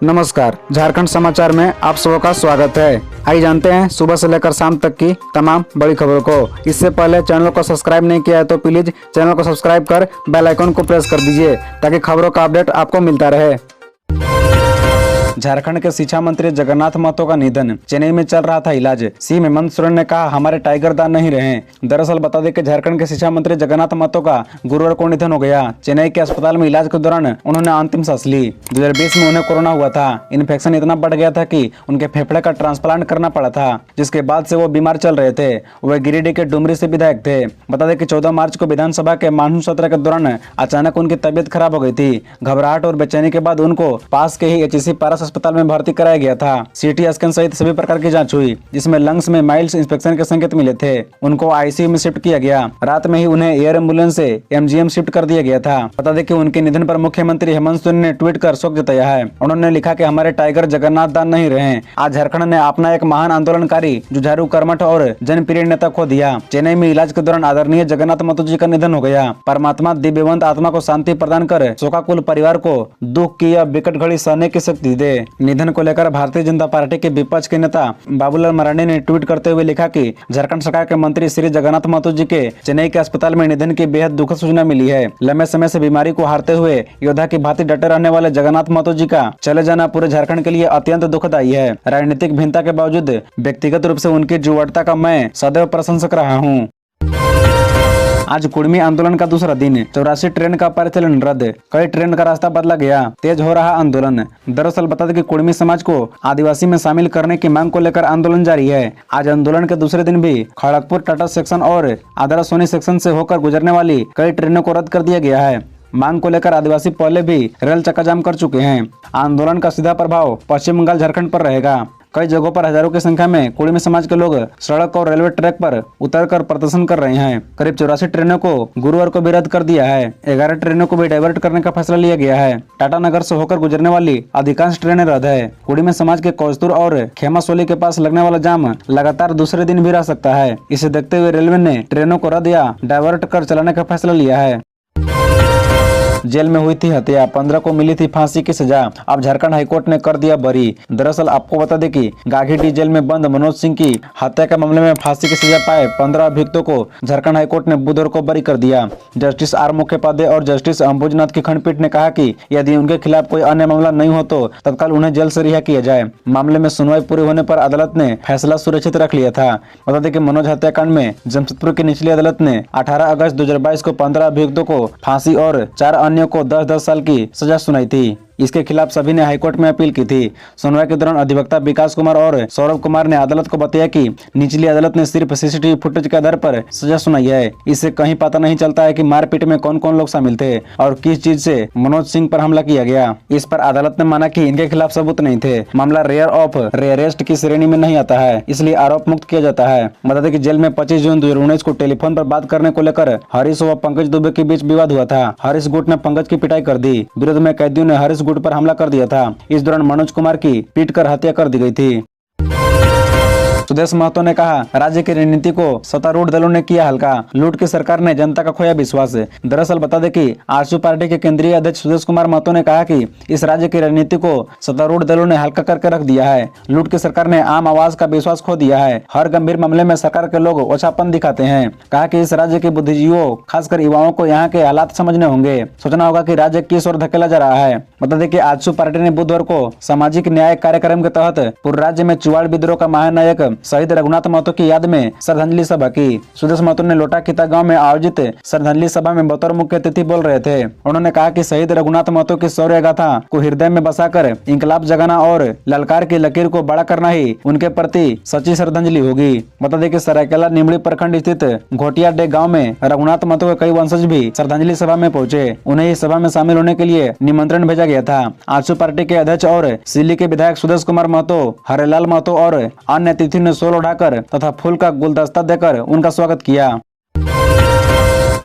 नमस्कार, झारखंड समाचार में आप सबका स्वागत है। आइए जानते हैं सुबह से लेकर शाम तक की तमाम बड़ी खबरों को। इससे पहले चैनल को सब्सक्राइब नहीं किया है तो प्लीज चैनल को सब्सक्राइब कर बेल आइकन को प्रेस कर दीजिए ताकि खबरों का अपडेट आपको मिलता रहे। झारखंड के शिक्षा मंत्री जगन्नाथ महतो का निधन, चेन्नई में चल रहा था इलाज। सीएम हेमंत सोरेन ने कहा हमारे टाइगर दान नहीं रहे। दरअसल बता दें कि झारखंड के शिक्षा मंत्री जगन्नाथ महतो का गुरुवार को निधन हो गया। चेन्नई के अस्पताल में इलाज के दौरान उन्होंने अंतिम सांस ली। 2020 में उन्हें कोरोना हुआ था। इन्फेक्शन इतना बढ़ गया था कि उनके फेफड़े का ट्रांसप्लांट करना पड़ा था, जिसके बाद से वो बीमार चल रहे थे। वह गिरिडीह के डुमरी से विधायक थे। बता दें कि 14 मार्च को विधानसभा के मानसून सत्र के दौरान अचानक उनकी तबीयत खराब हो गई थी। घबराहट और बेचैनी के बाद उनको पास के ही एचईसी पारस अस्पताल में भर्ती कराया गया था। सीटी स्कैन सहित सभी प्रकार की जांच हुई, जिसमें लंग्स में माइल्ड इंफेक्शन के संकेत मिले थे। उनको आईसीयू में शिफ्ट किया गया। रात में ही उन्हें एयर एम्बुलेंस से एमजीएम शिफ्ट कर दिया गया था। बता दें कि उनके निधन पर मुख्यमंत्री हेमंत सोरेन ने ट्वीट कर शोक जताया है। उन्होंने लिखा कि हमारे टाइगर जगन्नाथ दान नहीं रहे। आज झारखंड ने अपना एक महान आंदोलनकारी, जुझारू, कर्मठ और जनप्रिय नेता खो दिया। चेन्नई में इलाज के दौरान आदरणीय जगन्नाथ महतो जी का निधन हो गया। परमात्मा दिव्यवंत आत्मा को शांति प्रदान कर शोकाकुल परिवार को दुख की यह विकट घड़ी सहने की शक्ति दे। निधन को लेकर भारतीय जनता पार्टी के विपक्ष के नेता बाबूलाल मरांडी ने ट्वीट करते हुए लिखा कि झारखंड सरकार के मंत्री श्री जगन्नाथ महतो जी के चेन्नई के अस्पताल में निधन की बेहद दुखद सूचना मिली है। लंबे समय से बीमारी को हारते हुए योद्धा की भांति डटे रहने वाले जगन्नाथ महतो जी का चले जाना पूरे झारखंड के लिए अत्यंत दुखदायी है। राजनीतिक भिन्नता के बावजूद व्यक्तिगत रूप से उनकी जुड़ता का मैं सदैव प्रशंसक रहा हूँ। आज कुर्मी आंदोलन का दूसरा दिन। 84 ट्रेन का परिचालन रद्द, कई ट्रेन का रास्ता बदला गया। तेज हो रहा आंदोलन। दरअसल बता दें कि कुर्मी समाज को आदिवासी में शामिल करने की मांग को लेकर आंदोलन जारी है। आज आंदोलन के दूसरे दिन भी खड़गपुर टाटा सेक्शन और आदरा सोनी सेक्शन से होकर गुजरने वाली कई ट्रेनों को रद्द कर दिया गया है। मांग को लेकर आदिवासी पहले भी रेल चक्काजाम कर चुके हैं। आंदोलन का सीधा प्रभाव पश्चिम बंगाल, झारखंड पर रहेगा। कई जगहों पर हजारों की संख्या में कुर्मी समाज के लोग सड़क और रेलवे ट्रैक पर उतरकर प्रदर्शन कर रहे हैं। करीब 84 ट्रेनों को गुरुवार को भी रद्द कर दिया है। 11 ट्रेनों को भी डाइवर्ट करने का फैसला लिया गया है। टाटा नगर से होकर गुजरने वाली अधिकांश ट्रेनें रद्द है। कुर्मी समाज के कौस्तुर और खेमा सोली के पास लगने वाला जाम लगातार दूसरे दिन भी रह सकता है। इसे देखते हुए रेलवे ने ट्रेनों को रद्द या डाइवर्ट कर चलाने का फैसला लिया है। जेल में हुई थी हत्या, 15 को मिली थी फांसी की सजा। अब झारखंड हाईकोर्ट ने कर दिया बरी। दरअसल आपको बता दें कि गागीडीह जेल में बंद मनोज सिंह की हत्या के मामले में फांसी की सजा पाए 15 अभियुक्तों को झारखंड हाईकोर्ट ने बुधवार को बरी कर दिया। जस्टिस आर मुखोपाध्याय और जस्टिस अंबुजनाथ की खंडपीठ ने कहा कि यदि उनके खिलाफ कोई अन्य मामला नहीं हो तो तत्काल उन्हें जेल से रिहा किया जाए। मामले में सुनवाई पूरी होने पर अदालत ने फैसला सुरक्षित रख लिया था। बता दें कि मनोज हत्याकांड में जमशेदपुर की निचली अदालत ने 18 अगस्त 2022 को 15 अभियुक्तों को फांसी और 4 अन्य को 10-10 साल की सजा सुनाई थी। इसके खिलाफ सभी ने हाईकोर्ट में अपील की थी। सुनवाई के दौरान अधिवक्ता विकास कुमार और सौरभ कुमार ने अदालत को बताया कि निचली अदालत ने सिर्फ सीसीटीवी फुटेज के आधार पर सजा सुनाई है। इससे कहीं पता नहीं चलता है कि मारपीट में कौन कौन लोग शामिल थे और किस चीज से मनोज सिंह पर हमला किया गया। इस पर अदालत ने माना कि इनके खिलाफ सबूत नहीं थे। मामला रेयर ऑफ रेयरेस्ट की श्रेणी में नहीं आता है, इसलिए आरोप मुक्त किया जाता है। बता दें कि जेल में 25 जून 2019 को टेलीफोन पर बात करने को लेकर हरीश व पंकज दुबे के बीच विवाद हुआ था। हरीश गुट ने पंकज की पिटाई कर दी। विरोध में कैदियों ने हरीश गुट पर हमला कर दिया था। इस दौरान मनोज कुमार की पीट कर हत्या कर दी गई थी। सुदेश महतो ने कहा राज्य की रणनीति को सत्तारूढ़ दलों ने किया हल्का, लूट की सरकार ने जनता का खोया विश्वास। दरअसल बता दें कि आजसू पार्टी के केंद्रीय अध्यक्ष सुदेश कुमार महतो ने कहा कि इस राज्य की रणनीति को सत्तारूढ़ दलों ने हल्का करके रख दिया है। लूट की सरकार ने आम आवाज का विश्वास खो दिया है। हर गंभीर मामले में सरकार के लोग ओछापन दिखाते हैं। कहा कि इस राज्य के बुद्धिजीवियों, खासकर युवाओं को यहाँ के हालात समझने होंगे, सोचना होगा कि राज्य किस ओर धकेला जा रहा है। बता दें कि आजसू पार्टी ने बुधवार को सामाजिक न्याय कार्यक्रम के तहत पूरे राज्य में चुवाड़ विद्रोह का महानायक शहीद रघुनाथ महतो की याद में श्रद्धांजलि सभा की। सुदेश महतो ने लोटा किता गांव में आयोजित श्रद्धांजलि सभा में बतौर मुख्य अतिथि बोल रहे थे। उन्होंने कहा कि शहीद रघुनाथ महतो की शौर्य गाथा को हृदय में बसाकर इंकलाब जगाना और ललकार की लकीर को बड़ा करना ही उनके प्रति सच्ची श्रद्धांजलि होगी। बता दें कि सरायकेला निमड़ी प्रखंड स्थित घोटिया डे गाँव में रघुनाथ महतो के कई वंशज भी श्रद्धांजलि सभा में पहुंचे। उन्हें इस सभा में शामिल होने के लिए निमंत्रण भेजा गया था। आजसू पार्टी के अध्यक्ष और सिल्ली के विधायक सुदेश कुमार महतो, हरेलाल महतो और अन्य अतिथियों ने शॉल उठाकर तथा फूल का गुलदस्ता देकर उनका स्वागत किया।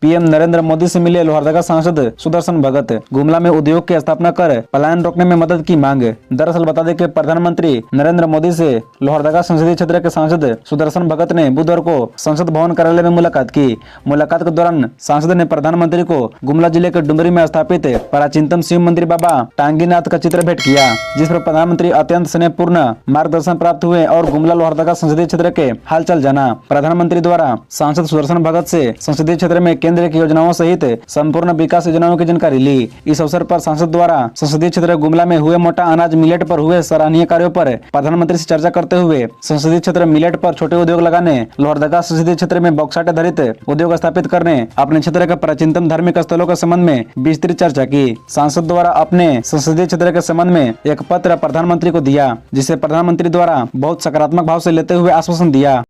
पीएम नरेंद्र मोदी से मिले लोहरदगा सांसद सुदर्शन भगत। गुमला में उद्योग की स्थापना कर पलायन रोकने में मदद की मांग। दरअसल बता दें कि प्रधानमंत्री नरेंद्र मोदी से लोहरदगा संसदीय क्षेत्र के सांसद सुदर्शन भगत ने बुधवार को संसद भवन कार्यालय में मुलाकात की। मुलाकात के दौरान सांसद ने प्रधानमंत्री को गुमला जिले के डुमरी में स्थापित प्राचीनतम शिव मंदिर बाबा टांगीनाथ का चित्र भेंट किया, जिस पर प्रधानमंत्री अत्यंत स्नेहपूर्ण मार्गदर्शन प्राप्त हुए और गुमला लोहरदगा संसदीय क्षेत्र के हालचाल जाना। प्रधानमंत्री द्वारा सांसद सुदर्शन भगत से संसदीय क्षेत्र में केंद्र की योजनाओं सहित संपूर्ण विकास योजनाओं की जानकारी ली। इस अवसर पर सांसद द्वारा संसदीय क्षेत्र गुमला में हुए मोटा अनाज मिलेट पर हुए सराहनीय कार्यों पर प्रधानमंत्री से चर्चा करते हुए संसदीय क्षेत्र मिलेट पर छोटे उद्योग लगाने, लोहरदगा संसदीय क्षेत्र में बॉक्साइट आधारित उद्योग स्थापित करने, अपने क्षेत्र के प्राचीनतम धार्मिक स्थलों के संबंध में विस्तृत चर्चा की। सांसद द्वारा अपने संसदीय क्षेत्र के संबंध में एक पत्र प्रधानमंत्री को दिया, जिसे प्रधानमंत्री द्वारा बहुत सकारात्मक भाव से लेते हुए आश्वासन दिया।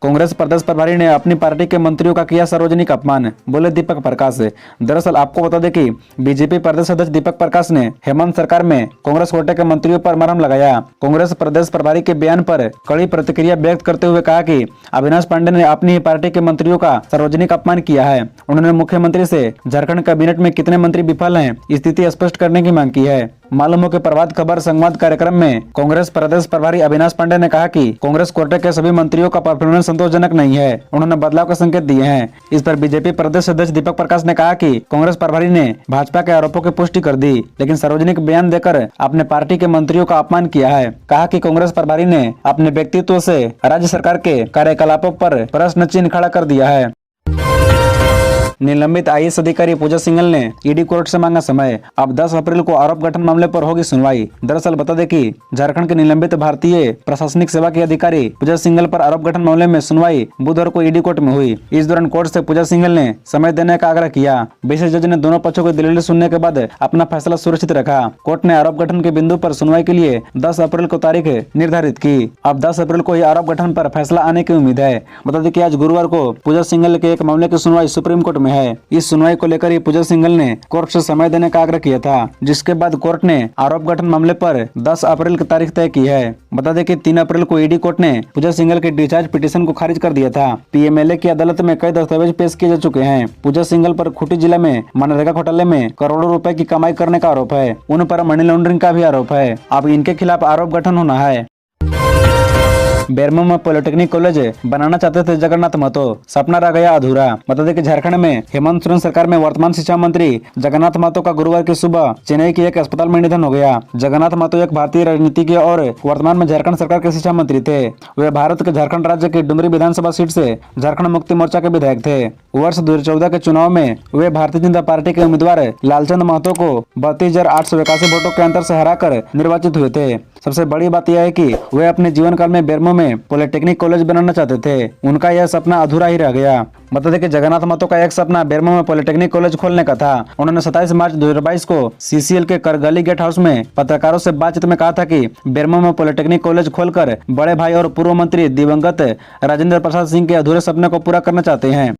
कांग्रेस प्रदेश प्रभारी ने अपनी पार्टी के मंत्रियों का किया सार्वजनिक अपमान, बोले दीपक प्रकाश। दरअसल आपको बता दें कि बीजेपी प्रदेश अध्यक्ष दीपक प्रकाश ने हेमंत सरकार में कांग्रेस कोटे के मंत्रियों पर मरहम लगाया। कांग्रेस प्रदेश प्रभारी के बयान पर कड़ी प्रतिक्रिया व्यक्त करते हुए कहा कि अविनाश पांडे ने अपनी ही पार्टी के मंत्रियों का सार्वजनिक अपमान किया है। उन्होंने मुख्यमंत्री से झारखंड कैबिनेट में कितने मंत्री विफल हैं, स्थिति स्पष्ट करने की मांग की है। मालूम हो कि प्रभात खबर संवाद कार्यक्रम में कांग्रेस प्रदेश प्रभारी अविनाश पांडे ने कहा कि कांग्रेस कोटे के सभी मंत्रियों का परफॉर्मेंस संतोषजनक नहीं है। उन्होंने बदलाव के संकेत दिए हैं। इस पर बीजेपी प्रदेश अध्यक्ष दीपक प्रकाश ने कहा कि कांग्रेस प्रभारी ने भाजपा के आरोपों की पुष्टि कर दी, लेकिन सार्वजनिक बयान देकर अपने पार्टी के मंत्रियों का अपमान किया है। कहा कि कांग्रेस प्रभारी ने अपने व्यक्तित्व से राज्य सरकार के कार्यकलापों पर प्रश्न चिन्ह खड़ा कर दिया है। निलंबित आईएएस अधिकारी पूजा सिंघल ने ईडी कोर्ट से मांगा समय। अब 10 अप्रैल को आरोप गठन मामले पर होगी सुनवाई। दरअसल बता दें कि झारखंड के निलंबित भारतीय प्रशासनिक सेवा की अधिकारी पूजा सिंघल पर आरोप गठन मामले में सुनवाई बुधवार को ईडी कोर्ट में हुई। इस दौरान कोर्ट से पूजा सिंघल ने समय देने का आग्रह किया। विशेष जज ने दोनों पक्षों की दलीलें सुनने के बाद अपना फैसला सुरक्षित रखा। कोर्ट ने आरोप गठन के बिंदु पर सुनवाई के लिए 10 अप्रैल को तारीख निर्धारित की। अब 10 अप्रैल को यह आरोप गठन पर फैसला आने की उम्मीद है। बता दें कि आज गुरुवार को पूजा सिंघल के एक मामले की सुनवाई सुप्रीम कोर्ट में है। इस सुनवाई को लेकर ही पूजा सिंघल ने कोर्ट से समय देने का आग्रह किया था, जिसके बाद कोर्ट ने आरोप गठन मामले पर 10 अप्रैल की तारीख तय की है। बता दें कि 3 अप्रैल को ईडी कोर्ट ने पूजा सिंघल के डिस्चार्ज पिटीशन को खारिज कर दिया था। पीएमएलए की अदालत में कई दस्तावेज पेश किए जा चुके हैं। पूजा सिंघल पर खूंटी जिला में मनरेगा घोटाले में करोड़ों रुपए की कमाई करने का आरोप है। उन पर मनी लॉन्ड्रिंग का भी आरोप है। अब इनके खिलाफ आरोप गठन होना है। बेरमो में पॉलिटेक्निक कॉलेज बनाना चाहते थे जगन्नाथ महतो, सपना रह गया अधूरा। बता दें कि झारखंड में हेमंत सोरेन सरकार में वर्तमान शिक्षा मंत्री जगन्नाथ महतो का गुरुवार की सुबह चेन्नई के एक अस्पताल में निधन हो गया। जगन्नाथ महतो एक भारतीय राजनीतिज्ञ और वर्तमान में झारखंड सरकार के शिक्षा मंत्री थे। वे भारत के झारखंड राज्य की डुमरी विधानसभा सीट से झारखंड मुक्ति मोर्चा के विधायक थे। वर्ष 2014 के चुनाव में वे भारतीय जनता पार्टी के उम्मीदवार लालचंद महतो को 32,881 वोटों के अंतर से हराकर निर्वाचित हुए थे। सबसे बड़ी बात यह है कि वे अपने जीवन काल में बेरमो में पॉलिटेक्निक कॉलेज बनाना चाहते थे। उनका यह सपना अधूरा ही रह गया। बता दें कि जगन्नाथ महतो का एक सपना बेरमो में पॉलिटेक्निक कॉलेज खोलने का था। उन्होंने 27 मार्च 2022 को सीसीएल के करगली गेट हाउस में पत्रकारों से बातचीत में कहा था कि बेरमो में पॉलिटेक्निक कॉलेज खोलकर बड़े भाई और पूर्व मंत्री दिवंगत राजेंद्र प्रसाद सिंह के अधूरे सपने को पूरा करना चाहते हैं।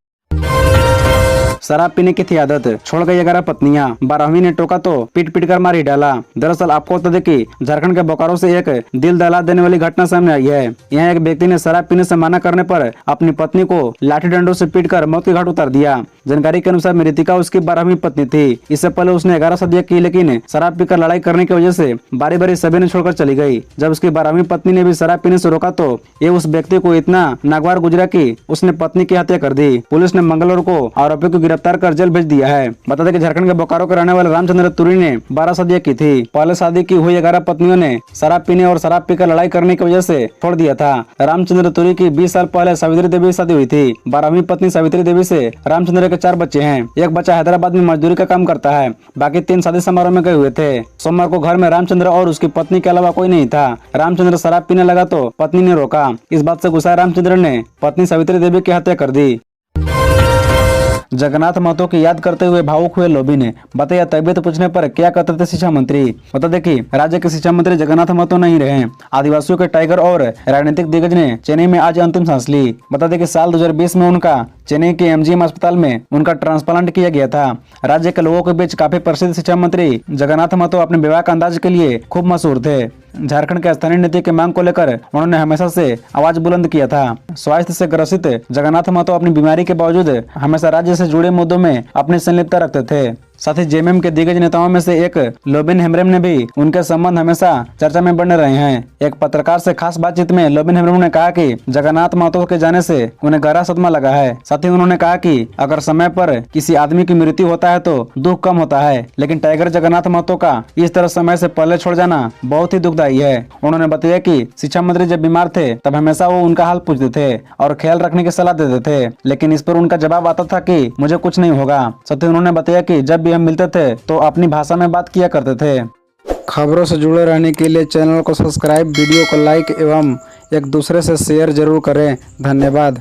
शराब पीने की थी आदत, छोड़ गई 11 पत्नियां, 12वीं ने टोका तो पीट पीट कर मार ही डाला। दरअसल आपको बता दें कि झारखंड के बोकारो से एक दिल दहला देने वाली घटना सामने आई है। यहाँ एक व्यक्ति ने शराब पीने से मना करने पर अपनी पत्नी को लाठी डंडों से पीटकर मौत के घाट उतार दिया। जानकारी के अनुसार मृतिका उसकी 12वीं पत्नी थी। इससे पहले उसने 11 शादियां की, लेकिन शराब पीकर लड़ाई करने की वजह से बारी बारी सभी ने छोड़कर चली गई। जब उसकी 12वीं पत्नी ने भी शराब पीने से रोका तो ये उस व्यक्ति को इतना नागवार गुजरा कि उसने पत्नी की हत्या कर दी। पुलिस ने मंगलवार को आरोपी को गिरफ्तार कर जेल भेज दिया है। बता दें कि झारखंड के बोकारो के रहने वाले रामचंद्र तुरी ने 12 शादियां की थी। पहले शादी की हुई 11 पत्नियों ने शराब पीने और शराब पीकर लड़ाई करने की वजह से छोड़ दिया था। रामचंद्र तुरी की 20 साल पहले सावित्री देवी शादी हुई थी। 12वीं पत्नी सावित्री देवी से रामचंद्र के 4 बच्चे हैं। एक बच्चा हैदराबाद में मजदूरी का काम करता है, बाकी 3 शादी समारोह में गए हुए थे। सोमवार को घर में रामचंद्र और उसकी पत्नी के अलावा कोई नहीं था। रामचंद्र शराब पीने लगा तो पत्नी ने रोका। इस बात से गुस्साए रामचंद्र ने पत्नी सावित्री देवी की हत्या कर दी। जगन्नाथ महतो की याद करते हुए भावुक हुए लोबिन। बताया तबियत पूछने पर क्या कहते थे शिक्षा मंत्री। बता दें कि राज्य के शिक्षा मंत्री जगन्नाथ महतो नहीं रहे। आदिवासियों के टाइगर और राजनीतिक दिग्गज ने चेन्नई में आज अंतिम सांस ली। बता दें कि साल 2020 में उनका चेन्नई के एमजीएम अस्पताल में उनका ट्रांसप्लांट किया गया था। राज्य के लोगों के बीच काफी प्रसिद्ध शिक्षा मंत्री जगन्नाथ महतो अपने विवाह अंदाज के लिए खूब मशहूर थे। झारखंड के स्थानीय नीति की मांग को लेकर उन्होंने हमेशा से आवाज बुलंद किया था। स्वास्थ्य से ग्रसित जगन्नाथ महतो अपनी बीमारी के बावजूद हमेशा राज्य से जुड़े मुद्दों में अपनी संलिप्तता रखते थे। साथ ही जेएमएम के दिग्गज नेताओं में से एक लोबिन हेम्ब्रेम ने भी उनके संबंध हमेशा चर्चा में बने रहे हैं। एक पत्रकार से खास बातचीत में लोबिन हेम्ब्रेम ने कहा कि जगन्नाथ महतो के जाने से उन्हें गहरा सदमा लगा है। साथ ही उन्होंने कहा कि अगर समय पर किसी आदमी की मृत्यु होता है तो दुख कम होता है, लेकिन टाइगर जगन्नाथ महतो का इस तरह समय से पहले छोड़ जाना बहुत ही दुखदायी है। उन्होंने बताया कि शिक्षा मंत्री जब बीमार थे तब हमेशा वो उनका हाल पूछते थे और ख्याल रखने की सलाह देते थे, लेकिन इस पर उनका जवाब आता था कि मुझे कुछ नहीं होगा। साथ ही उन्होंने बताया कि जब भी हम मिलते थे तो अपनी भाषा में बात किया करते थे। खबरों से जुड़े रहने के लिए चैनल को सब्सक्राइब, वीडियो को लाइक एवं एक दूसरे से शेयर जरूर करें। धन्यवाद।